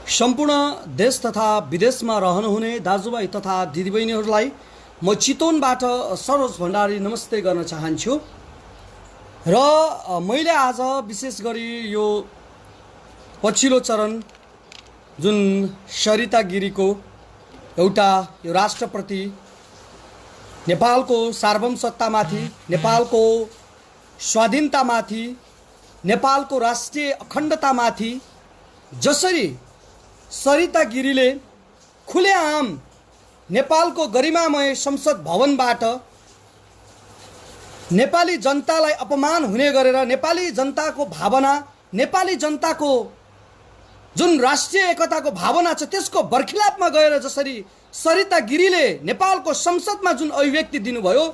सम्पूर्ण देश तथा विदेशमा रहनुहुने दाजुभाइ तथा दिदीबहिनीहरूलाई म चितवनबाट सरोज भण्डारी नमस्ते गर्न चाहन्छु। र मैले आज विशेष गरी यो पछिल्लो चरण जुन सरिता गिरीको एउटा यो राष्ट्रप्रति नेपालको सार्वभौमसत्तामाथि, नेपालको स्वाधीनतामाथि, नेपालको राष्ट्रिय अखण्डतामाथि जसरी सरिता गिरीले खुलेआम नेपालको गरिमामय संसद भवनबाट नेपाली जनतालाई अपमान हुने गरेर नेपाली जनताको भावना, नेपाली जनताको जुन राष्ट्रिय एकताको भावना छ त्यसको बर्खिलापमा गएर जसरी सरिता गिरीले नेपालको संसदमा जुन अभिव्यक्ति दिनुभयो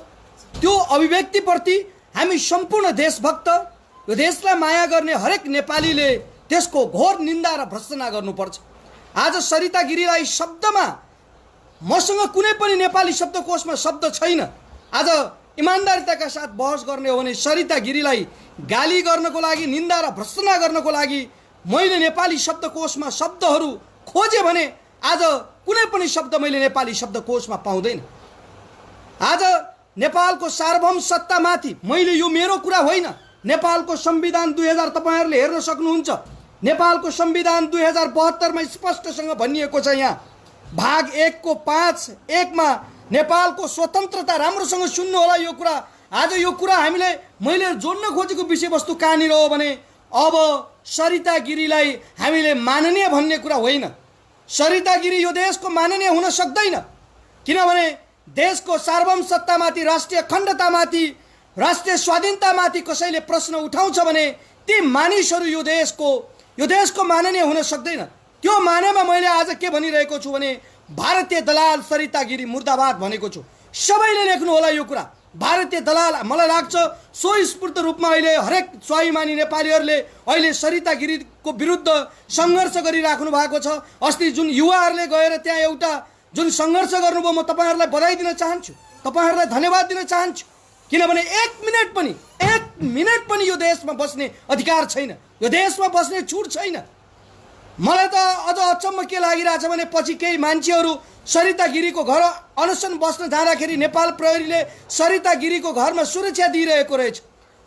त्यो अभिव्यक्तिप्रति हामी सम्पूर्ण देशभक्त, यो देशलाई माया गर्ने हरेक नेपालीले त्यसको घोर निन्दा र भर्त्सना गर्नुपर्छ। आज सरिता गिरीलाई शब्दमा मसँग कुनै पनि नेपाली शब्दकोशमा शब्द छैन। आज इमान्दारिताका साथ बहस गर्ने हो भने सरिता गिरीलाई गाली गर्नको लागि, निन्दा र भर्त्सना गर्नको लागि मैले नेपाली शब्दकोशमा शब्दहरू खोजेँ भने आज कुनै पनि शब्द मैले नेपाली शब्दकोशमा पाउँदैन। आज नेपालको सार्वभौम सत्तामाथि मैले, यो मेरो कुरा होइन, नेपालको संविधान 2000 तपाईहरुले हेर्न सक्नुहुन्छ। नेपालको संविधान 2072 मा स्पष्टसँग भनिएको छ। यहाँ भाग 1 को 5(1) मा नेपालको स्वतन्त्रता, राम्रोसँग सुन्नु होला यो कुरा। आज यो कुरा मैले जोड्न खोजेको विषयवस्तु कहाँनिर हो भने अब सरिता गिरीलाई हामीले माननीय भन्ने कुरा होइन। सरिता गिरी यो देशको माननीय हुन सक्दैन, किनभने देशको सार्वभौम सत्तामाथि, राष्ट्रिय अखण्डतामाथि, राष्ट्रिय स्वाधीनतामाथि कसैले प्रश्न उठाउँछ भने ती मानिसहरू यो देशको माननीय हुन सक्दैन। त्यो मानेमा मैले आज के भनिरहेको छु भने भारतीय दलाल सरिता गिरी मुर्दाबाद भनेको छु। सबैले लेख्नु होला यो कुरा। भारतीय दलाल, मलाई लाग्छ स्वस्फूर्त रूपमा अहिले हरेक स्वाभिमानी नेपालीहरूले अहिले सरिता गिरीको विरुद्ध सङ्घर्ष गरिराख्नु भएको छ। अस्ति जुन युवाहरूले गएर त्यहाँ एउटा जुन सङ्घर्ष गर्नुभयो, म तपाईँहरूलाई बधाई दिन चाहन्छु, तपाईँहरूलाई धन्यवाद दिन चाहन्छु। किनभने एक मिनट पनि यो देशमा बस्ने अधिकार छैन, यो देशमा बस्ने छुट छैन। मलाई त अझ अचम्म के लागिरहेछ भने पछि केही मान्छेहरू सरिता गिरीको घर अनसन बस्न जाँदाखेरि नेपाल प्रहरीले सरिता गिरीको घरमा सुरक्षा दिइरहेको रहेछ।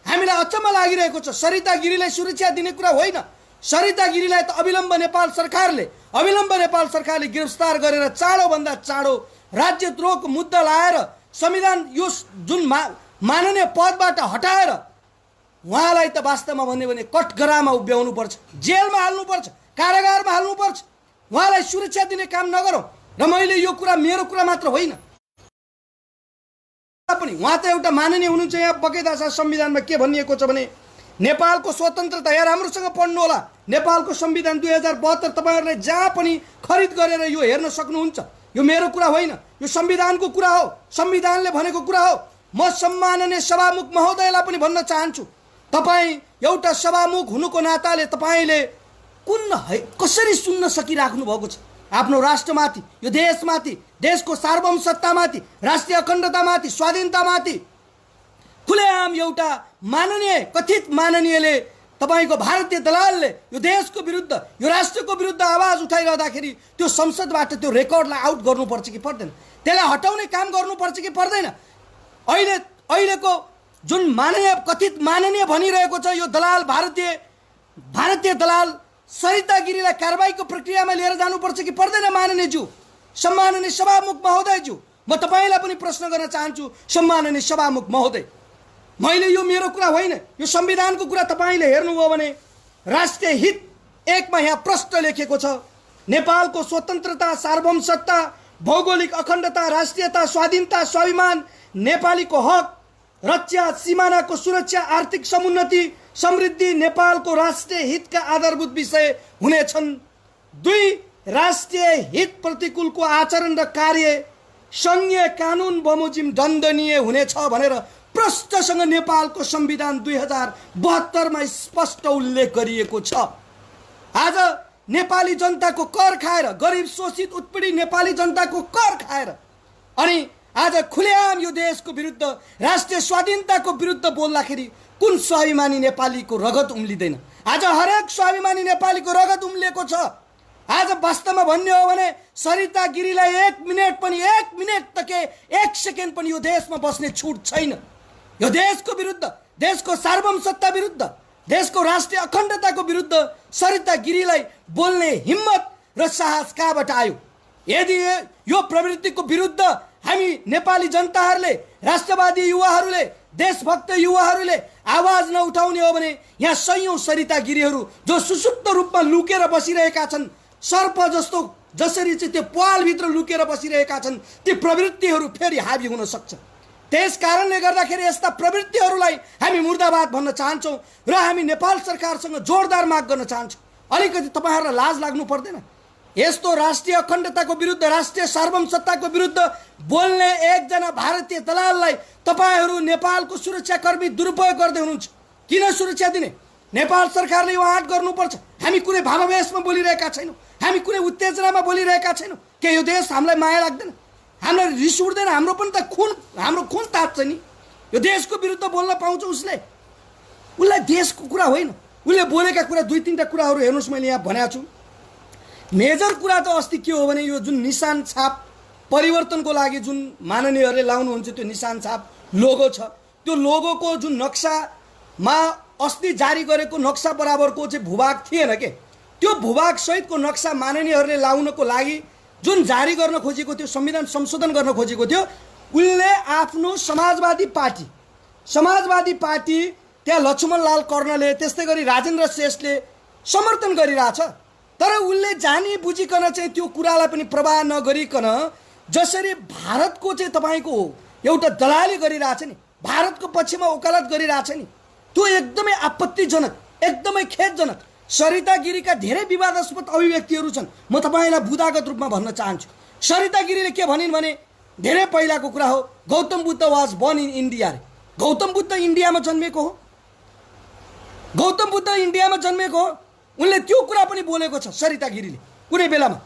हामीलाई अचम्म लागिरहेको छ। सरिता गिरीलाई सुरक्षा दिने कुरा होइन। सरिता गिरीलाई त अविलम्ब नेपाल सरकारले गिरफ्तार गरेर चाँडोभन्दा चाँडो राज्यद्रोहको मुद्दा लाएर संविधान यो जुन माननीय पदबाट हटाएर उहाँलाई त वास्तवमा भन्यो भने कठघरामा उभ्याउनु पर्छ, जेलमा हाल्नुपर्छ, कारागारमा हाल्नुपर्छ। उहाँलाई सुरक्षा दिने काम नगरौँ। र मैले यो कुरा मेरो कुरा मात्र होइन, पनि उहाँ त एउटा माननीय हुनुहुन्छ। यहाँ बगैँचा संविधानमा के भनिएको छ भने नेपालको स्वतन्त्रता, यहाँ राम्रोसँग पढ्नु होला, नेपालको संविधान 2072 तपाईँहरूले जहाँ पनि खरिद गरेर यो हेर्न सक्नुहुन्छ। यो मेरो कुरा होइन, यो संविधानको कुरा हो, संविधानले भनेको कुरा हो। म सम्माननीय सभामुख महोदयलाई पनि भन्न चाहन्छु, तपाईँ एउटा सभामुख हुनुको नाताले तपाईँले कसरी सुन्न सकिराख्नु भएको छ आफ्नो राष्ट्रमाथि, यो देशमाथि, देशको सार्वभौम सत्तामाथि, राष्ट्रिय अखण्डतामाथि, स्वाधीनतामाथि खुलेआम एउटा कथित माननीयले, तपाईँको भारतीय दलालले यो देशको विरुद्ध, यो राष्ट्रको विरुद्ध आवाज उठाइरहँदाखेरि त्यो संसदबाट त्यो रेकर्डलाई आउट गर्नुपर्छ कि पर्दैन? त्यसलाई हटाउने काम गर्नुपर्छ कि पर्दैन? अहिलेको जुन कथित माननीय भनिरहेको छ यो दलाल, भारतीय दलाल सरिता गिरीलाई कारबाहीको प्रक्रियामा लिएर जानुपर्छ कि पर्दैन? माननीयज्यू, सम्माननीय सभामुख महोदयज्यू, म तपाईँलाई पनि प्रश्न गर्न चाहन्छु। सम्माननीय सभामुख महोदय, मैले यो मेरो कुरा होइन, यो संविधानको कुरा तपाईँले हेर्नुभयो भने राष्ट्रिय हित 1 मा यहाँ प्रष्ट लेखेको छ, नेपालको स्वतन्त्रता, सार्वभौम सत्ता, भौगोलिक अखण्डता, राष्ट्रियता, स्वाधीनता, स्वाभिमान, नेपालीको हक, रक्षा, सिमानाको सुरक्षा, आर्थिक समुन्नति, समृद्धि नेपालको राष्ट्रिय हितका आधारभूत विषय हुनेछन्। 2 राष्ट्रिय हित प्रतिकूलको आचरण र कार्य संघीय कानुन बमोजिम दण्डनीय हुनेछ भनेर प्रष्टसँग नेपालको संविधान 2072 मा स्पष्ट उल्लेख गरिएको छ। आज नेपाली जनताको कर खाएर, गरिब शोषित उत्पीडित नेपाली जनताको कर खाएर अनि आज खुलेआम यो देशको विरुद्ध, राष्ट्रिय स्वाधीनताको विरुद्ध बोल्दाखेरि कुन स्वाभिमानी नेपालीको रगत उम्लिँदैन? आज हरेक स्वाभिमानी नेपालीको रगत उम्लिएको छ। आज वास्तवमा भन्ने हो भने सरिता गिरीलाई 1 मिनेट तक 1 सेकेन्ड पनि यो देशमा बस्ने छुट छैन। यो देशको विरुद्ध, देशको सार्वभौमसत्ता विरुद्ध, देशको राष्ट्रिय अखण्डताको विरुद्ध सरिता गिरीलाई बोल्ने हिम्मत र साहस कहाँबाट आयो? यदि यो प्रवृत्तिको विरुद्ध हामी नेपाली जनताहरूले, राष्ट्रवादी युवाहरूले, देशभक्त युवाहरूले आवाज नउठाउने हो भने यहाँ सयौं सरिता गिरीहरू जो सुसुप्त रूपमा लुकेर बसिरहेका छन्, सर्प जस्तो जसरी चाहिँ त्यो प्वालभित्र लुकेर बसिरहेका छन्, ती प्रवृत्तिहरू फेरि हावी हुन सक्छ। त्यस कारणले गर्दाखेरि यस्ता प्रवृत्तिहरूलाई हामी मुर्दाबाद भन्न चाहन्छौँ र हामी नेपाल सरकारसँग जोरदार माग गर्न चाहन्छौँ। अलिकति तपाईँहरूलाई लाज लाग्नु पर्दैन? यस्तो राष्ट्रिय अखण्डताको विरुद्ध, राष्ट्रिय सार्वभौमसत्ताको विरुद्ध बोल्ने एकजना भारतीय दलाललाई तपाईँहरू नेपालको सुरक्षाकर्मी दुरुपयोग गर्दै हुनुहुन्छ। किन सुरक्षा दिने? नेपाल सरकारले यो आँट गर्नुपर्छ। हामी कुनै भावावेशमा बोलिरहेका छैनौँ, हामी कुनै उत्तेजनामा बोलिरहेका छैनौँ। के यो देश हामीलाई माया लाग्दैन? हामीलाई रिस उठ्दैन? हाम्रो पनि त हाम्रो खुन तात्छ नि। यो देशको विरुद्ध बोल्न पाउँछ उसलाई देशको कुरा होइन, उसले बोलेका कुरा 2-3टा कुराहरू हेर्नुहोस्। मैले यहाँ भनेको छु। मेजर कुरा त अस्ति के हो भने यो जुन निशान छाप परिवर्तनको लागि जुन माननीयहरूले लाउनुहुन्छ त्यो निशान छाप लोगो छ, त्यो लोगोको जुन नक्सामा अस्ति जारी गरेको नक्सा बराबरको चाहिँ भूभाग थिएन के? त्यो भूभाग सहितको नक्सा माननीयहरूले लाउनको लागि जुन जारी गर्न खोजेको थियो, संविधान संशोधन गर्न खोजेको थियो, उनले आफ्नो समाजवादी पार्टी त्यहाँ लक्ष्मणलाल कर्णले, त्यस्तै गरी राजेन्द्र श्रेष्ठले समर्थन गरिरहेछ। तर उनले जानी बुझिकन चाहिँ त्यो कुरालाई पनि प्रवाह नगरिकन जसरी भारतको चाहिँ तपाईँको एउटा दलाली गरिरहेछ नि, भारतको पक्षमा वकालत गरिरहेछ नि, त्यो एकदमै आपत्तिजनक, एकदमै खेदजनक। सरिता गिरीका धेरै विवादास्पद अभिव्यक्तिहरू छन्। म तपाईँलाई बुदागत रूपमा भन्न चाहन्छु। सरिता गिरीले के भनिन् भने धेरै पहिलाको कुरा हो, Gautam Buddha was born in India रे। गौतम बुद्ध इन्डियामा जन्मेको हो, गौतम बुद्ध इन्डियामा जन्मेको हो। उनले त्यो कुरा पनि बोलेको छ सरिता गिरीले कुनै बेलामा,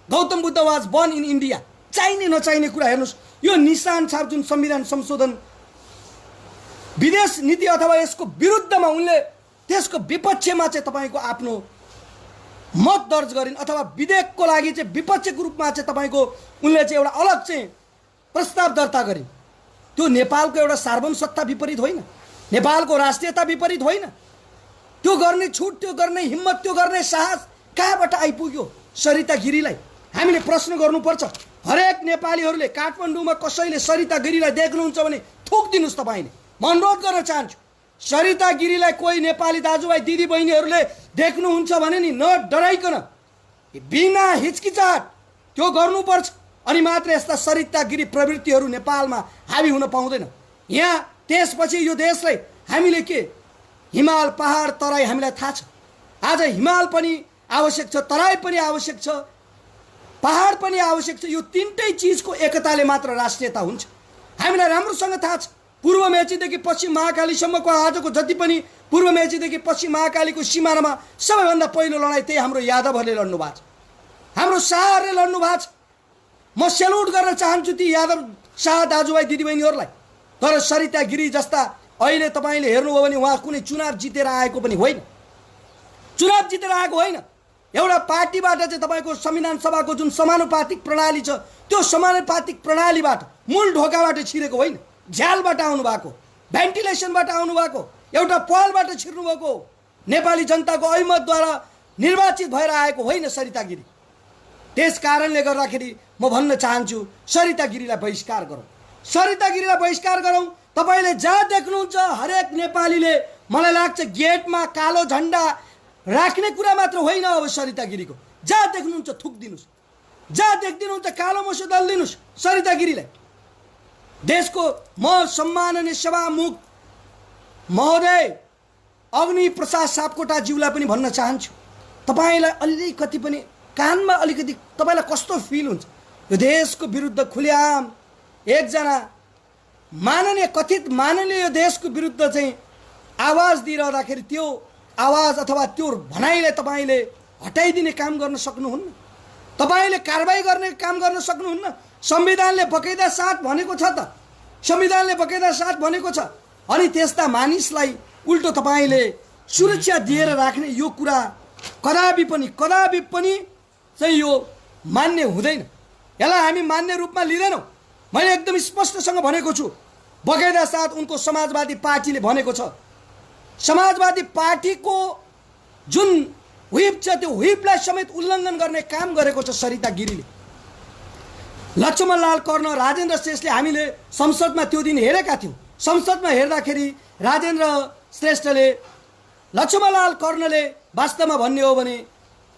Gautam Buddha was born in India. चाहिने नचाहिने कुरा हेर्नुहोस्। यो निशान छाप जुन संविधान संशोधन विदेश नीति अथवा यसको विरुद्धमा उनले त्यसको विपक्षमा चाहिँ तपाईँको आफ्नो मत दर्ज गरिन् अथवा विधेयकको लागि चाहिँ विपक्षको रूपमा चाहिँ तपाईँको उनले चाहिँ एउटा अलग चाहिँ प्रस्ताव दर्ता गरिन्। त्यो नेपालको एउटा सार्वभौमसत्ता विपरीत होइन, नेपालको राष्ट्रियता विपरीत होइन। त्यो गर्ने छुट, त्यो गर्ने हिम्मत, त्यो गर्ने साहस कहाँबाट आइपुग्यो सरिता गिरीलाई? हामीले प्रश्न गर्नुपर्छ। हरेक नेपालीहरूले काठमाडौँमा कसैले सरिता गिरीलाई देख्नुहुन्छ भने थुक दिनुहोस्। तपाईँले म अनुरोध गर्न चाहन्छु, सरिता गिरीलाई कोही नेपाली दाजुभाइ दिदीबहिनीहरूले देख्नुहुन्छ भने नि नडराइकन बिना हिचकिचाहट त्यो गर्नुपर्छ। अनि मात्र यस्ता सरिता गिरी प्रवृत्तिहरू नेपालमा हावी हुन पाउँदैन। यहाँ त्यसपछि यो देशलाई हामीले के हिमाल, पहाड, तराई हामीलाई थाहा छ। आज हिमाल पनि आवश्यक छ, तराई पनि आवश्यक छ, पहाड पनि आवश्यक छ। यो तीनटै चिजको एकताले मात्र राष्ट्रियता हुन्छ। हामीलाई राम्रोसँग थाहा छ, पूर्व मेचीदेखि पश्चिम महाकालीसम्मको आजको जति पनि पूर्व मेचीदेखि पश्चिम महाकालीको सिमानामा सबैभन्दा पहिलो लडाइँ त्यही हाम्रो यादवहरूले लड्नु भएको छ, हाम्रो शाहहरूले लड्नु भएको छ। म सेल्युट गर्न चाहन्छु ती यादव शाह दाजुभाइ दिदीबहिनीहरूलाई। तर सरिता गिरी जस्ता अहिले तपाईँले हेर्नुभयो भने उहाँ कुनै चुनाव जितेर आएको पनि होइन, चुनाव जितेर आएको होइन। एउटा पार्टीबाट चाहिँ तपाईँको संविधान सभाको जुन समानुपातिक प्रणाली छ त्यो समानुपातिक प्रणालीबाट मूल ढोकाबाट छिरेको होइन, झ्यालबाट आउनु भएको, भेन्टिलेसनबाट आउनु भएको, एउटा पालबाट छिर्नु भएको, नेपाली जनताको अभिमतद्वारा निर्वाचित भएर आएको होइन सरिता गिरी। त्यस कारणले गर्दाखेरि म भन्न चाहन्छु सरिता गिरीलाई बहिष्कार गरौँ, सरिता गिरीलाई बहिष्कार गरौँ। तपाईँले जहाँ देख्नुहुन्छ हरेक नेपालीले, मलाई लाग्छ गेटमा कालो झन्डा राख्ने कुरा मात्र होइन अब सरिता गिरीको, जहाँ देख्नुहुन्छ थुक दिनुहोस्, जहाँ देख्दिनुहुन्छ कालो मोसो दलिदिनुहोस् सरिता गिरीलाई। देशको म सम्माननीय सभामुख महोदय अग्नि प्रसाद सापकोटाज्यूलाई पनि भन्न चाहन्छु, तपाईँलाई अलिकति पनि कानमा अलिकति तपाईँलाई कस्तो फिल हुन्छ? यो देशको विरुद्ध खुलेआम एकजना कथित माननीय यो देशको विरुद्ध चाहिँ आवाज दिइरहँदाखेरि त्यो आवाज अथवा त्यो भनाइलाई तपाईँले हटाइदिने काम गर्न सक्नुहुन्न, तपाईँले कारबाही गर्ने काम गर्न सक्नुहुन्न। संविधानले बकाइदा साथ भनेको छ त, संविधानले बकाइदा साथ भनेको छ। अनि त्यस्ता मानिसलाई उल्टो तपाईँले सुरक्षा दिएर राख्ने यो कुरा कदापि पनि चाहिँ यो मान्य हुँदैन, यसलाई हामी मान्य रूपमा लिँदैनौँ। मैले एकदम स्पष्टसँग भनेको छु, बगैँचा साथ उनको समाजवादी पार्टीले भनेको छ, समाजवादी पार्टीको जुन व्हिप छ त्यो व्हिपलाई समेत उल्लङ्घन गर्ने काम गरेको छ सरिता गिरीले। लक्ष्मणलाल कर्ण, राजेन्द्र श्रेष्ठले हामीले संसदमा त्यो दिन हेरेका थियौँ। संसदमा हेर्दाखेरि राजेन्द्र श्रेष्ठले, लक्ष्मणलाल कर्णले वास्तवमा भन्ने हो भने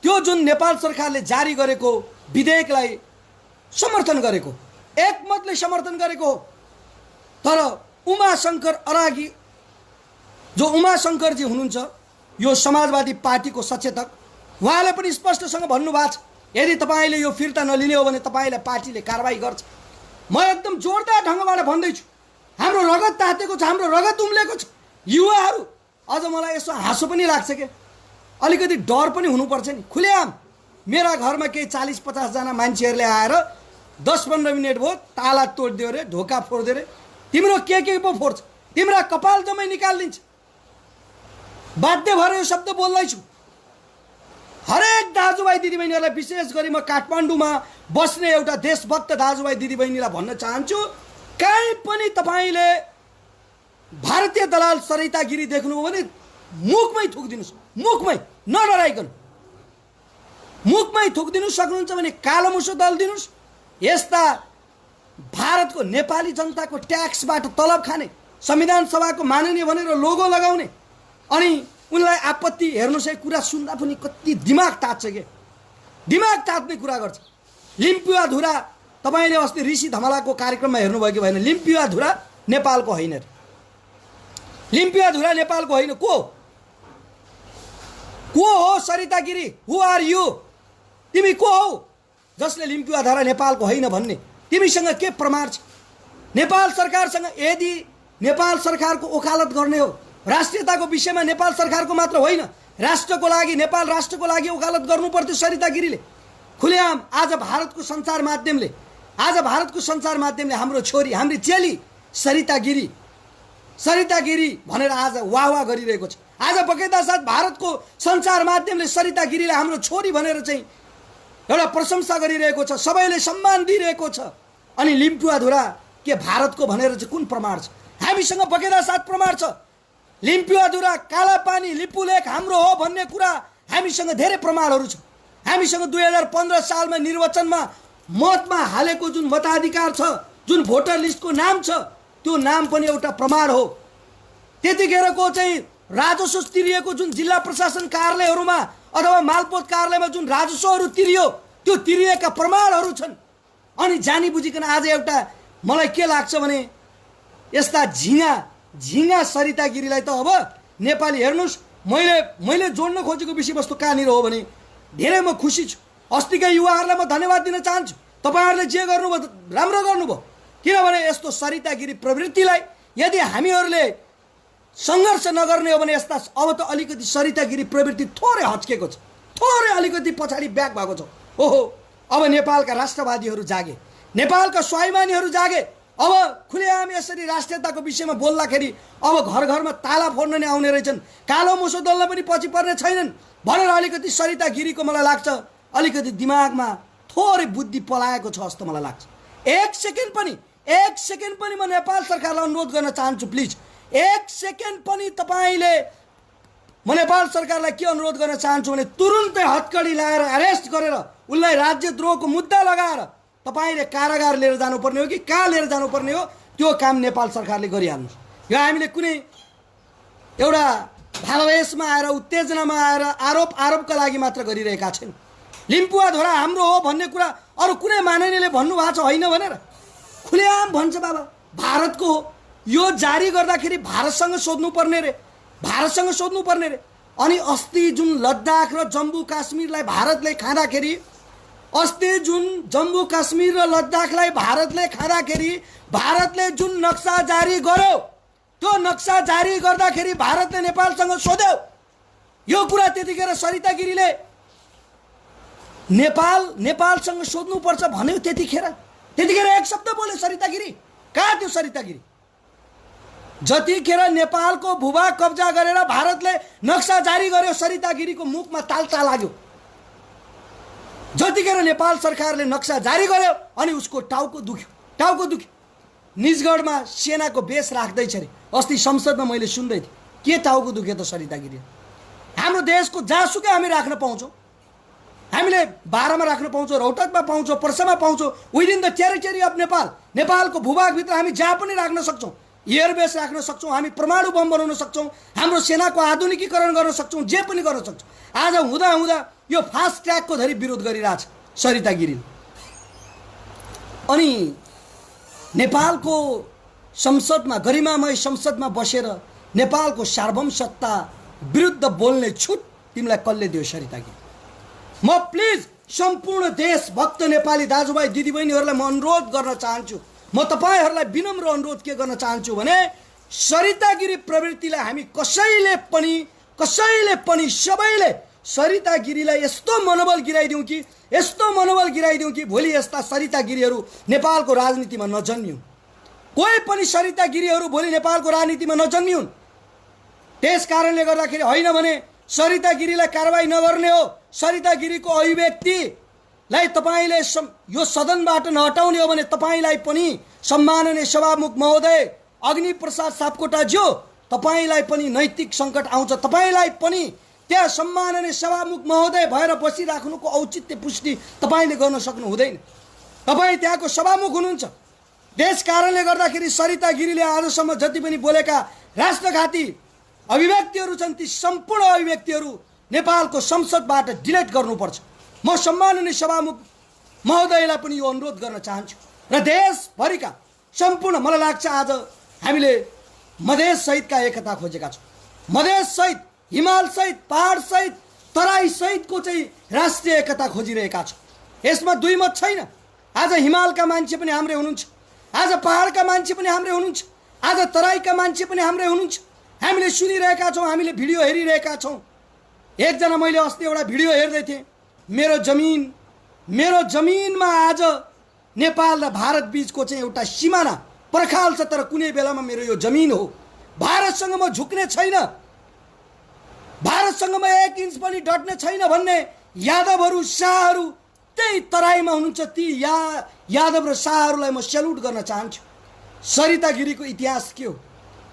त्यो जुन नेपाल सरकारले जारी गरेको विधेयकलाई समर्थन गरेको, एकमतले समर्थन गरेको हो। तर उमाशङ्कर अरागी, जो उमाशङ्करजी हुनुहुन्छ यो समाजवादी पार्टीको सचेतक, उहाँले पनि स्पष्टसँग भन्नुभएको छ, यदि तपाईँले यो फिर्ता नलिने हो भने तपाईँलाई पार्टीले कारवाही गर्छ। म एकदम जोरदार ढङ्गबाट भन्दैछु, हाम्रो रगत तातेको छ, हाम्रो रगत उम्लेको छ। युवाहरू, अझ मलाई यसो हाँसो पनि लाग्छ के, अलिकति डर पनि हुनुपर्छ नि। खुलेआम मेरा घरमा केही 40-50 जना मान्छेहरूले आएर 10-15 मिनट भयो ताला तोडिदियो अरे, ढोका फोडिदियो अरे, तिम्रो के पो फोड्छ, तिम्रा कपाल जम्मै निकालिदिन्छ। बाध्य भएर यो शब्द बोल्दैछु। हरेक दाजुभाइ दिदीबहिनीहरूलाई, विशेष गरी म काठमाडौँमा बस्ने एउटा देशभक्त दाजुभाइ दिदीबहिनीलाई भन्न चाहन्छु, कहीँ पनि तपाईँले भारतीय दलाल सरिता गिरी देख्नुभयो भने मुखमै थुकिदिनुहोस्, मुखमै, नडराइकन मुखमै थुकिदिनु सक्नुहुन्छ भने कालो मुसो दलिदिनुहोस्। यस्ता भारतको नेपाली जनताको ट्याक्सबाट तलब खाने, संविधान सभाको माननीय भनेर लोगो लगाउने, अनि उनलाई आपत्ति, हेर्नुहोस् है कुरा सुन्दा पनि कति दिमाग तात्छ के, दिमाग तात्ने कुरा गर्छ। लिम्पुवाधुरा, तपाईँले अस्ति ऋषि धमलाको कार्यक्रममा हेर्नुभयो कि भएन? लिम्पुवाधुरा नेपालको होइन, लिम्पुवाधुरा नेपालको होइन। को हो सरिता गिरी? हु आर यु? तिमी को हौ जसले लिम्पुवाधुरा नेपालको होइन भन्ने? तिमीसँग के प्रमाण छ? नेपाल सरकारसँग यदि नेपाल सरकारको ओकालत गर्ने हो, राष्ट्रियताको विषयमा नेपाल सरकारको मात्र होइन, राष्ट्रको लागि, नेपाल राष्ट्रको लागि ओकालत गर्नुपर्थ्यो सरिता गिरीले। खुलेआम आज भारतको सञ्चार माध्यमले हाम्रो छोरी, हाम्रो चेली सरिता गिरी भनेर आज वाह गरिरहेको छ। आज बगैँचा साथ भारतको सञ्चार माध्यमले सरिता गिरीलाई हाम्रो छोरी भनेर चाहिँ एउटा प्रशंसा गरिरहेको छ, सबैले सम्मान दिइरहेको छ। अनि लिम्पुवाधुरा के भारतको भनेर चाहिँ कुन प्रमाण छ? हामीसँग बगैँचा साथ प्रमाण छ। लिम्पुवाधुरा, कालापानी, लिपुलेख हाम्रो हो भन्ने कुरा हामीसँग धेरै प्रमाणहरू छ। हामीसँग 2015 सालमा निर्वाचनमा मतमा हालेको जुन मताधिकार छ, जुन भोटर लिस्टको नाम छ, त्यो नाम पनि एउटा प्रमाण हो। त्यतिखेरको चाहिँ राजस्व तिरिएको जुन जिल्ला प्रशासन कार्यालयहरूमा अथवा मालपोत कार्यालयमा जुन राजस्वहरू तिरियो, त्यो तिरिएका प्रमाणहरू छन्। अनि जानी बुझिकन आज एउटा, मलाई के लाग्छ भने यस्ता झिङ्गा सरिता गिरीलाई त अब नेपाली, हेर्नुहोस्, मैले जोड्न खोजेको विषयवस्तु कहाँनिर हो भने धेरै म खुसी छु। अस्तिका युवाहरूलाई म धन्यवाद दिन चाहन्छु, तपाईँहरूले जे गर्नुभयो राम्रो गर्नुभयो। किनभने यस्तो सरिता गिरी प्रवृत्तिलाई यदि हामीहरूले सङ्घर्ष नगर्ने हो भने यस्ता, अब त अलिकति सरिता गिरी प्रवृत्ति थोरै हच्केको छ, थोरै अलिकति पछाडि ब्याक भएको छ। ओहो, अब नेपालका राष्ट्रवादीहरू जागे, नेपालका स्वाभिमानीहरू जागे। अब खुलेआम यसरी राष्ट्रियताको विषयमा बोल्दाखेरि अब घर घरमा ताला फोड्न नै आउने रहेछन्, कालो मुसो दल्न पनि पछि पर्ने छैनन् भनेर अलिकति सरिता गिरीको मलाई लाग्छ अलिकति दिमागमा थोरै बुद्धि पलाएको छ जस्तो मलाई लाग्छ। एक सेकेन्ड पनि म नेपाल सरकारलाई अनुरोध गर्न चाहन्छु, प्लिज एक सेकेन्ड पनि तपाईँले, म नेपाल सरकारलाई के अनुरोध गर्न चाहन्छु भने तुरुन्तै हत्कडी लगाएर अरेस्ट गरेर उनलाई राज्यद्रोहको मुद्दा लगाएर तपाईँले कारागार लिएर जानुपर्ने हो कि कहाँ लिएर जानुपर्ने हो, त्यो काम नेपाल सरकारले गरिहाल्नुहोस्। यो हामीले कुनै एउटा भावावेशमा आएर, उत्तेजनामा आएर आरोपका लागि मात्र गरिरहेका छैनौँ। लिम्पुवाधुरा हाम्रो हो भन्ने कुरा अरू कुनै माननीयले भन्नुभएको छ होइन भनेर खुलेआम भन्छ। बाबा भारतको हो, यो जारी गर्दाखेरि भारतसँग सोध्नुपर्ने रे। अनि अस्ति जुन लद्दाख र जम्मू काश्मीरलाई भारतले खाँदाखेरि, भारतले जुन नक्सा जारी गर्यो, त्यो नक्सा जारी गर्दाखेरि भारतले नेपालसँग सोध्यो। यो कुरा त्यतिखेर सरिता गिरीले नेपालसँग सोध्नुपर्छ भन्यो। त्यतिखेर एक शब्द बोले सरिता गिरी। कहाँ त्यो सरिता गिरी? जतिखेर नेपालको भूभाग कब्जा गरेर भारतले नक्सा जारी गर्यो, सरिता गिरीको मुखमा तालचा लाग्यो। जतिखेर नेपाल सरकारले नक्सा जारी गर्यो अनि उसको टाउको दुख्यो। निजगढमा सेनाको बेस राख्दैछ रे। अस्ति संसदमा मैले सुन्दै थिएँ, के टाउको दुख्यो त सरिता गिरी? हाम्रो देशको जहाँसुकै हामी राख्न पाउँछौँ, हामीले बारामा राख्न पाउँछौँ, रौतहटमा पाउँछौँ, पर्सामा पाउँछौँ, within the territory of Nepal. नेपालको भूभागभित्र हामी जहाँ पनि राख्न सक्छौँ, एयरबेस राख्न सक्छौँ, हामी परमाणु बम बनाउन सक्छौँ, हाम्रो सेनाको आधुनिकीकरण गर्न सक्छौँ, जे पनि गर्न सक्छौँ। आज हुँदा यो फास्ट ट्र्याकको धरि विरोध गरिरहेछ सरिता गिरीले। अनि नेपालको संसदमा, गरिमामय संसदमा बसेर नेपालको सार्वभौम सत्ता विरुद्ध बोल्ने छुट तिमीलाई कसले दियो सरिता गिरी? म प्लिज सम्पूर्ण देशभक्त नेपाली दाजुभाइ दिदीबहिनीहरूलाई म अनुरोध गर्न चाहन्छु, म तपाईँहरूलाई विनम्र अनुरोध के गर्न चाहन्छु भने सरिता गिरी प्रवृत्तिलाई हामी कसैले पनि सबैले सरिता गिरीलाई यस्तो मनोबल गिराइदिउँ कि भोलि यस्ता सरिता गिरीहरू नेपालको राजनीतिमा नजन्मिउन्। कोही पनि सरिता गिरीहरू भोलि नेपालको राजनीतिमा नजन्मिउन्। त्यस कारणले गर्दाखेरि होइन भने सरिता गिरीलाई कारबाही नगर्ने हो, सरिता गिरीको अभिव्यक्तिलाई तपाईँले यो सदनबाट नहटाउने हो भने तपाईँलाई पनि सम्माननीय सभामुख महोदय अग्नि प्रसाद सापकोटाज्यू, तपाईँलाई पनि नैतिक सङ्कट आउँछ। तपाईँलाई पनि त्यहाँ सम्माननीय सभामुख महोदय भएर बसिराख्नुको औचित्य पुष्टि तपाईँले गर्न सक्नु हुँदैन। तपाईँ त्यहाँको सभामुख हुनुहुन्छ। त्यस कारणले गर्दाखेरि सरिता गिरीले आजसम्म जति पनि बोलेका राष्ट्रघाती अभिव्यक्तिहरू छन्, ती सम्पूर्ण अभिव्यक्तिहरू नेपालको संसदबाट डिलिट गर्नुपर्छ। म सम्माननीय सभामुख महोदयलाई पनि यो अनुरोध गर्न चाहन्छु र देशभरिका सम्पूर्ण, मलाई लाग्छ आज हामीले मधेससहितका एकता खोजेका छौँ। मधेससहित, हिमालसहित, पहाडसहित, तराईसहितको चाहिँ राष्ट्रिय एकता खोजिरहेका छौँ। यसमा दुई मत छैन। आज हिमालका मान्छे पनि हाम्रै हुनुहुन्छ, आज पहाडका मान्छे पनि हाम्रै हुनुहुन्छ, आज तराईका मान्छे पनि हाम्रै हुनुहुन्छ। हामीले सुनिरहेका छौँ, हामीले भिडियो हेरिरहेका छौँ। एकजना, मैले अस्ति एउटा भिडियो हेर्दै थिएँ, मेरो जमिनमा आज नेपाल र भारत बीचको चाहिँ एउटा सिमाना पर्खाल छ, तर कुनै बेलामा मेरो यो जमिन हो, भारतसँग म झुक्ने छैन, भारतसँग म 1 इन्च पनि डट्ने छैन भन्ने यादवहरू, शाहहरू त्यही तराईमा हुनुहुन्छ। ती यादव र शाहहरूलाई म सेल्युट गर्न चाहन्छु। सरिता गिरीको इतिहास के हो?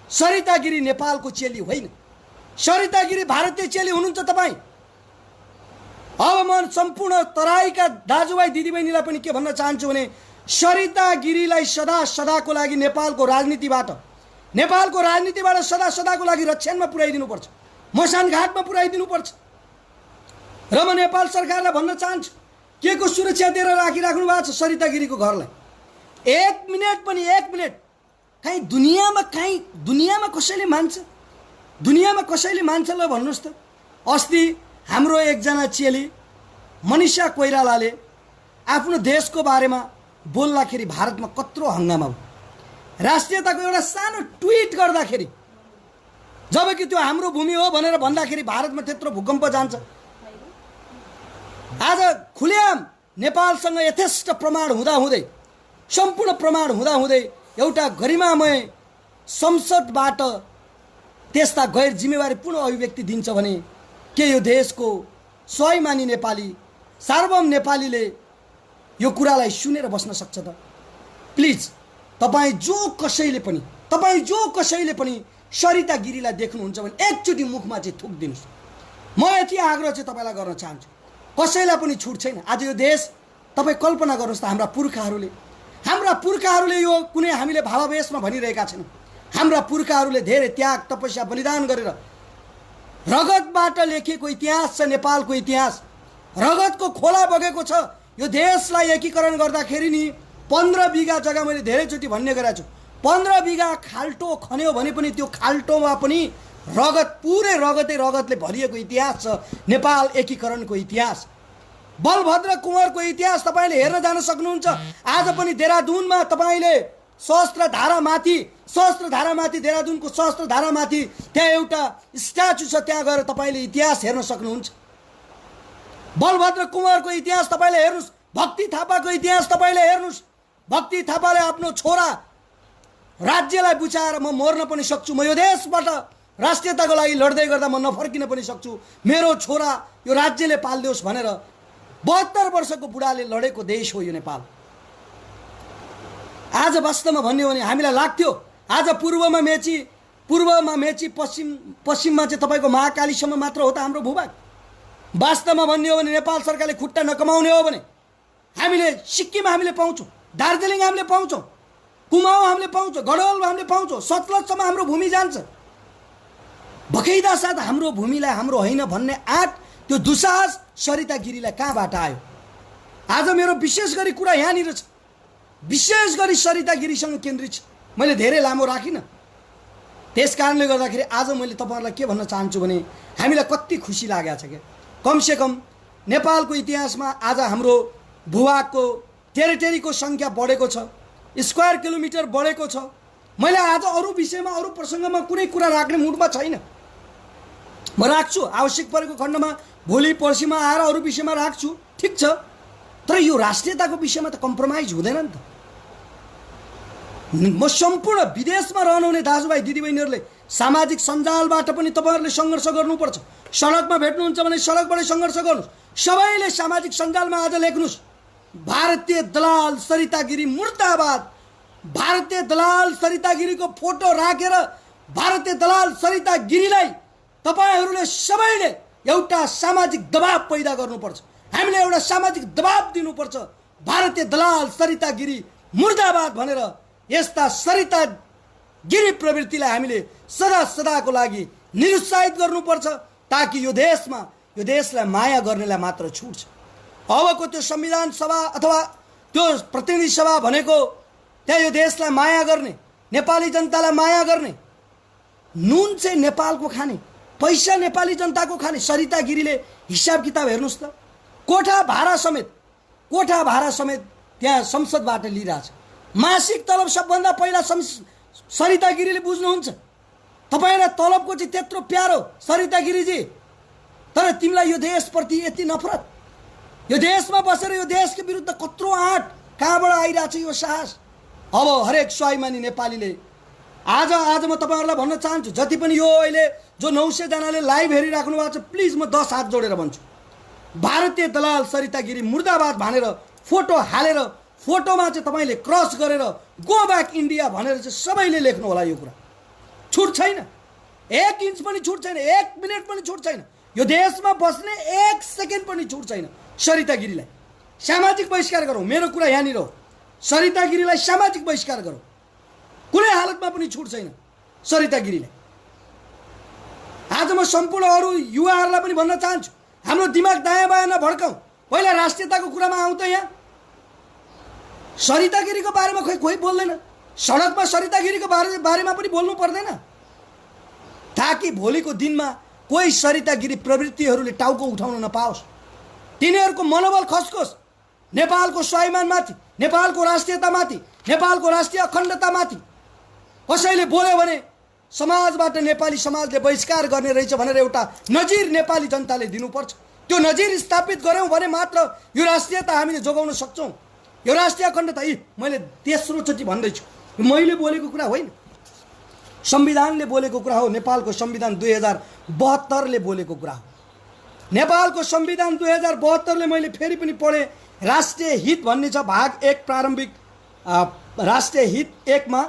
सरिता गिरी नेपालको चेली होइन, सरिता गिरी भारतीय चेली हुनुहुन्छ तपाईँ। अब म सम्पूर्ण तराईका दाजुभाइ दिदीबहिनीलाई पनि के भन्न चाहन्छु भने सरिता गिरीलाई सदाको लागि नेपालको राजनीतिबाट सदाको लागि रक्षणमा पुर्याइदिनुपर्छ, मसान घाटमा पुर्याइदिनुपर्छ। र म नेपाल सरकारलाई भन्न चाहन्छु, के को सुरक्षा दिएर राखिराख्नु भएको छ सरिता गिरीको घरलाई? 1 मिनट कहीँ दुनियाँमा कसैले मान्छ ल भन्नुहोस् त? अस्ति हाम्रो एकजना चेली मनिषा कोइरालाले आफ्नो देशको बारेमा बोल्दाखेरि भारतमा कत्रो हङ्गामा भयो। राष्ट्रियताको एउटा सानो ट्विट गर्दाखेरि, जबकि त्यो हाम्रो भूमि हो भनेर भन्दाखेरि भारतमा त्यत्रो भूकम्प जान्छ। आज खुलेआम नेपालसँग यथेष्ट प्रमाण हुँदाहुँदै, सम्पूर्ण प्रमाण हुँदाहुँदै एउटा गरिमामय संसदबाट त्यस्ता गैर जिम्मेवारीपूर्ण अभिव्यक्ति दिन्छ भने के यो देशको स्वाभिमानी नेपाली, सार्वभौम नेपालीले यो कुरालाई सुनेर बस्न सक्छ त? प्लिज तपाईँ जो कसैले पनि सरिता गिरीलाई देख्नुहुन्छ भने एकचोटि मुखमा चाहिँ थुक्दिनुहोस्। म यति आग्रह चाहिँ तपाईँलाई गर्न चाहन्छु, कसैलाई पनि छुट छैन। आज यो देश तपाईँ कल्पना गर्नुहोस् त, हाम्रा पुर्खाहरूले यो कुनै हामीले भावावेशमा भनिरहेका छैनौँ। हाम्रा पुर्खाहरूले धेरै त्याग, तपस्या, बलिदान गरेर रगतबाट लेखेको इतिहास छ नेपालको इतिहास। रगतको खोला बगेको छ। यो देशलाई एकीकरण गर्दाखेरि नि 15 बिघा जग्गा, मैले धेरैचोटि भन्ने गरेको छु, 15 बिघा खाल्टो खन्यो भने पनि त्यो खाल्टोमा पनि रगतले भरिएको इतिहास छ नेपाल एकीकरणको इतिहास। बलभद्र कुँवरको इतिहास तपाईँले हेर्न जान सक्नुहुन्छ। आज पनि देहरादुनमा तपाईँले सहस्त्र धारामाथि देहरादुनको सहस्त्र धारामाथि त्यहाँ एउटा स्ट्याचु छ, त्यहाँ गएर तपाईँले इतिहास हेर्न सक्नुहुन्छ। बलभद्र कुँवरको इतिहास तपाईँले हेर्नुहोस्, भक्ति थापाको इतिहास तपाईँले हेर्नुहोस्। भक्ति थापाले आफ्नो छोरा राज्यलाई बुझाएर म मर्न पनि सक्छु, म यो देशबाट राष्ट्रियताको लागि लड्दै गर्दा म नफर्किन पनि सक्छु, मेरो छोरा यो राज्यले पाल्दियोस् भनेर 72 वर्षको बुढाले लडेको देश हो यो नेपाल। आज वास्तवमा भन्ने हो भने हामीलाई लाग्थ्यो आज पूर्वमा मेची पश्चिममा चाहिँ तपाईँको महाकालीसम्म मात्र हो त हाम्रो भूभाग। वास्तवमा भन्ने हो भने नेपाल सरकारले खुट्टा नकमाउने हो भने हामीले सिक्किम हामीले पाउँछौँ, दार्जिलिङ हामीले पाउँछौँ, कुमाऊँ हामीले पाउँछौँ, गढवाल हामीले पाउँछौँ, सतलजसम्म हाम्रो भूमि जान्छ। बकैदा साथ हाम्रो भूमिलाई हाम्रो होइन भन्ने आँट, त्यो दुस्साहस सरिता गिरीलाई कहाँबाट आयो? आज मेरो विशेष गरी कुरा यहाँनिर छ, विशेष गरी सरिता गिरीसँग केन्द्रित छ। मैले धेरै लामो राखिनँ, त्यस कारणले गर्दाखेरि आज मैले तपाईँहरूलाई के भन्न चाहन्छु भने हामीलाई कति खुसी लागेको छ क्या। कमसेकम नेपालको इतिहासमा आज हाम्रो भूभागको टेरिटरीको सङ्ख्या बढेको छ, स्क्वायर किलोमिटर बढेको छ। मैले आज अरू विषयमा अरू प्रसङ्गमा कुनै कुरा राख्ने मुडमा छैन, म राख्छु आवश्यक परेको खण्डमा, भोलि पर्सिमा आएर अरू विषयमा राख्छु, ठिक छ। तर यो राष्ट्रियताको विषयमा त कम्प्रोमाइज हुँदैन नि त। म सम्पूर्ण विदेशमा रहनुहुने दाजुभाइ दिदीबहिनीहरूले सामाजिक सञ्जालबाट पनि तपाईँहरूले सङ्घर्ष गर्नुपर्छ। सडकमा भेट्नुहुन्छ भने सडकबाटै सङ्घर्ष गर्नुहोस्। सबैले सामाजिक सञ्जालमा आज लेख्नुहोस्, भारतीय दलाल सरिता गिरी मुर्दाबाद। भारतीय दलाल सरिता गिरीको फोटो राखेर भारतीय दलाल सरिता गिरीलाई तपाईँहरूले सबैले एउटा सामाजिक दबाब पैदा गर्नुपर्छ। हामीले एउटा सामाजिक दबाब दिनुपर्छ, भारतीय दलाल सरिता गिरी मुर्दाबाद भनेर। यस्ता सरिता गिरी प्रवृत्तिलाई हामीले सदा सदाको लागि निरुत्साहित गर्नुपर्छ, ताकि यो देशलाई माया गर्नेलाई मात्र छुट छ। अबको त्यो संविधान सभा अथवा त्यो प्रतिनिधि सभा भनेको त्यहाँ यो देशलाई माया गर्ने, नेपाली जनतालाई माया गर्ने, नुन चाहिँ नेपालको खाने, पैसा नेपाली जनताको खाने सरिता गिरीले हिसाब किताब हेर्नुहोस् त। कोठा भाडा समेत त्यहाँ संसदबाट लिइरहेछ। मासिक तलब सबभन्दा पहिला सरिता गिरीले बुझ्नुहुन्छ। तपाईँलाई तलबको चाहिँ त्यत्रो प्यारो सरिता गिरीजी, तर तिमीलाई यो देशप्रति यति नफरत, यो देशमा बसेर यो देशको विरुद्ध कत्रो आँट, कहाँबाट आइरहेछ यो साहस? अब हरेक स्वाभिमानी नेपालीले आज म तपाईँहरूलाई भन्न चाहन्छु, जति पनि यो अहिले जो 900 जनाले लाइभ हेरिराख्नु भएको छ, प्लिज म 10 हात जोडेर भन्छु, भारतीय दलाल सरिता गिरी मुर्दाबाद भनेर फोटो हालेर फोटोमा चाहिँ तपाईँले क्रस गरेर गो ब्याक इन्डिया भनेर चाहिँ सबैले लेख्नु होला। यो कुरा छुट छैन, 1 इन्च पनि छुट छैन, 1 मिनट पनि छुट छैन, यो देशमा बस्ने 1 सेकेन्ड पनि छुट छैन। सरिता गिरीलाई सामाजिक बहिष्कार गरौँ, मेरो कुरा यहाँनिर हो। सरिता गिरीलाई सामाजिक बहिष्कार गरौँ, कुनै हालतमा पनि छुट छैन सरिता गिरीलाई। आज म सम्पूर्ण अरू युवाहरूलाई पनि भन्न चाहन्छु, हाम्रो दिमाग दायाँ बायाँ नभड्काउँ। पहिला राष्ट्रियताको कुरामा आउँ त यहाँ सरिता गिरीको बारेमा कोही बोल्दैन, सडकमा सरिता गिरीको बारेमा पनि बोल्नु पर्दैन, ताकि भोलिको दिनमा कोही सरिता गिरी प्रवृत्तिहरूले टाउको उठाउन नपाओस्, तिनीहरूको मनोबल खस्कोस्। नेपालको स्वाभिमानमाथि, नेपालको राष्ट्रियतामाथि, नेपालको राष्ट्रिय अखण्डतामाथि कसैले बोल्यो भने समाजबाट नेपाली समाजले बहिष्कार गर्ने रहेछ भनेर एउटा नजिर नेपाली जनताले दिनुपर्छ। त्यो नजिर स्थापित गऱ्यौँ भने मात्र यो राष्ट्रियता हामीले जोगाउन सक्छौँ, यो राष्ट्रिय अखण्डता। मैले तेस्रोचोटि भन्दैछु, मैले बोलेको कुरा होइन, संविधानले बोलेको कुरा हो। नेपालको संविधान 2072ले बोलेको कुरा हो। नेपालको संविधान 2072ले मैले फेरि पनि पढेँ। राष्ट्रिय हित भन्ने छ भाग 1 प्रारम्भिक राष्ट्रिय हित 1 मा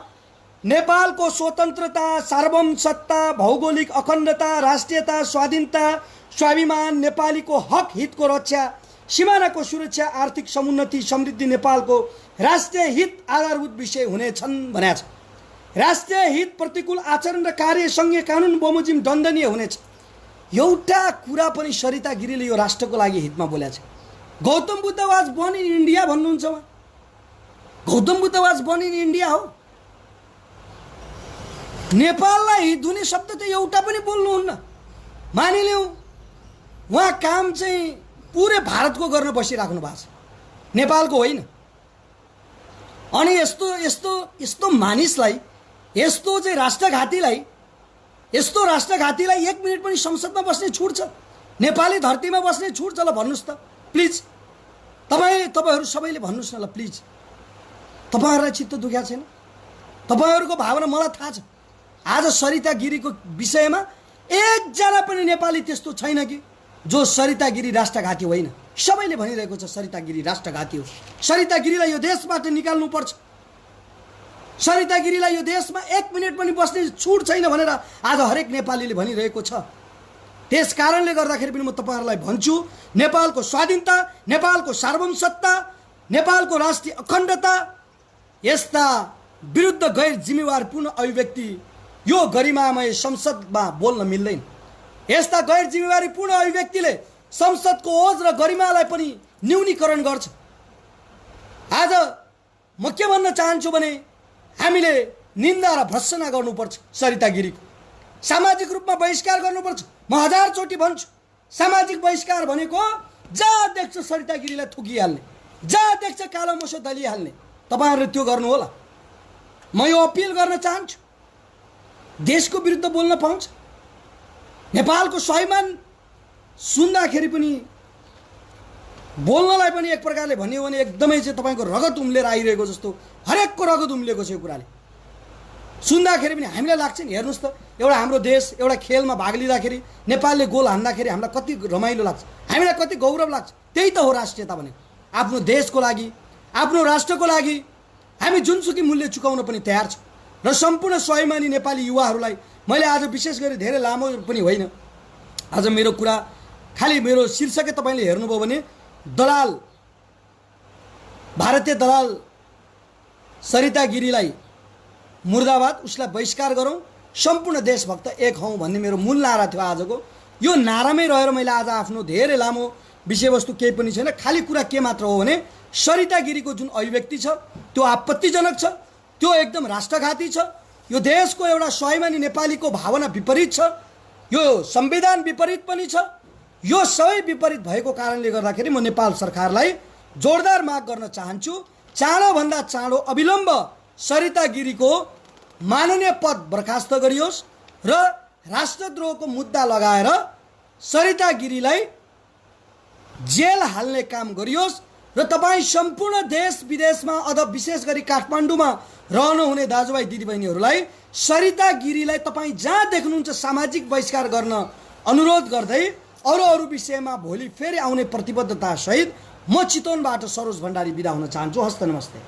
नेपालको स्वतन्त्रता, सार्वभौम सत्ता, भौगोलिक अखण्डता, राष्ट्रियता, स्वाधीनता, स्वाभिमान, नेपालीको हक हितको रक्षा, सीमानाको सुरक्षा, आर्थिक समुन्नति, समृद्धि नेपालको राष्ट्रिय हित आधारभूत विषय हुनेछन् भनेको छ। राष्ट्रिय हित प्रतिकूल आचरण र कार्य सँगै कानुन बमोजिम दण्डनीय हुनेछ। एउटा कुरा पनि सरिता गिरीले यो राष्ट्रको लागि हितमा बोलेको छ। Gautam Buddha was born in India भन्नुहुन्छ उहाँ, Gautam Buddha was born in India हो। नेपाललाई हित हुने शब्द त एउटा पनि बोल्नुहुन्न। मानिलिउँ उहाँ काम चाहिँ पुरै भारतको गर्न बसिराख्नु भएको छ, नेपालको होइन। अनि यस्तो मानिसलाई, यस्तो चाहिँ राष्ट्रघातीलाई 1 मिनट पनि संसदमा बस्ने छुट छ, नेपाली धरतीमा बस्ने छुट छ? ल भन्नुहोस् त प्लिज, तपाईँहरू सबैले भन्नुहोस् न ल प्लिज। तपाईँहरूलाई चित्त दुख्या छैन? तपाईँहरूको भावना मलाई थाहा छ। आज सरिता गिरीको विषयमा एकजना पनि नेपाली त्यस्तो छैन कि जो सरिता गिरी राष्ट्रघाती होइन। सबैले भनिरहेको छ सरिता गिरी राष्ट्रघाती हो। सरिता गिरीलाई यो देशबाट निकाल्नुपर्छ। सरिता गिरीलाई यो देशमा 1 मिनेट पनि बस्ने छुट छैन भनेर आज हरेक नेपालीले भनिरहेको छ। त्यस कारणले गर्दाखेरि पनि म तपाईहरुलाई भन्छु, नेपालको स्वाधीनता, नेपालको सार्वभौमसत्ता, नेपालको राष्ट्रिय अखण्डता, यस्ता विरुद्ध गैर जिम्मेवारपूर्ण अभिव्यक्ति यो गरिमामय संसदमा बोल्न मिल्दैन। यस्ता गैर जिम्मेवारीपूर्ण अभिव्यक्तिले संसदको ओज र गरिमालाई पनि न्यूनीकरण गर्छ। आज म के भन्न चाहन्छु भने हामीले निन्दा र भर्त्सना गर्नुपर्छ। सरिता गिरीको सामाजिक रूपमा बहिष्कार गर्नुपर्छ। म 1000 चोटि भन्छु, सामाजिक बहिष्कार भनेको जहाँ देख्छ सरिता गिरीलाई थुकिहाल्ने, जहाँ देख्छ कालो मोसो दलिहाल्ने। तपाईहरुले त्यो गर्नु होला। म यो अपिल गर्न चाहन्छु, देशको विरुद्ध बोल्न पाउँछ। नेपालको स्वाभिमान सुन्दाखेरि पनि बोल्नलाई पनि एक प्रकारले भन्यो भने एकदमै चाहिँ तपाईको रगत उम्लेर आइरहेको जस्तो, हरेकको रगत उम्लेको छ यो कुराले सुन्दाखेरि पनि। हामीलाई लाग्छ नि, हेर्नुस् त, एउटा हाम्रो देश एउटा खेलमा भाग लिँदाखेरि नेपालले गोल हान्दाखेरि हामीलाई कति रमाइलो लाग्छ, हामीलाई कति गौरव लाग्छ। त्यही त हो राष्ट्रियता भनेको। आफ्नो देशको लागि, आफ्नो राष्ट्रको लागि हामी जुनसुकै मूल्य चुकाउन पनि तयार छौँ। र सम्पूर्ण स्वाभिमानी नेपाली युवाहरूलाई मैले आज विशेष गरी धेरै लामो पनि होइन, आज मेरो कुरा खालि मेरो शीर्षकै तपाईले हेर्नुभयो भने दलाल, भारतीय दलाल सरिता गिरीलाई मुर्दाबाद, उसलाई बहिष्कार गरौँ, सम्पूर्ण देशभक्त एक हौँ भन्ने मेरो मूल नारा थियो आजको। यो नारामै रहेर मैले आज आफ्नो धेरै लामो विषयवस्तु केही पनि छैन, खाली कुरा के मात्र हो भने सरिता गिरीको जुन अभिव्यक्ति छ त्यो आपत्तिजनक छ, त्यो एकदम राष्ट्रघाती छ। यो देशको एउटा स्वाभिमानी नेपालीको भावना विपरीत छ, यो संविधान विपरीत पनि छ। यो सबै विपरीत भएको कारणले गर्दाखेरि म नेपाल सरकारलाई जोरदार माग गर्न चाहन्छु, चाँडोभन्दा चाँडो अविलम्ब सरिता गिरीको माननीय पद बर्खास्त गरियोस् र राष्ट्रद्रोहको मुद्दा लगाएर सरिता गिरीलाई जेल हाल्ने काम गरियोस्। र तपाईँ सम्पूर्ण देश विदेशमा अझ विशेष गरी काठमाडौँमा रहनुहुने दाजुभाइ दिदीबहिनीहरूलाई सरिता गिरीलाई तपाईँ जहाँ देख्नुहुन्छ सामाजिक बहिष्कार गर्न अनुरोध गर्दै अरू विषयमा भोलि फेरि आउने प्रतिबद्धता सहित म चितवनबाट सरोज भण्डारी बिदा हुन चाहन्छु। हस्त नमस्ते।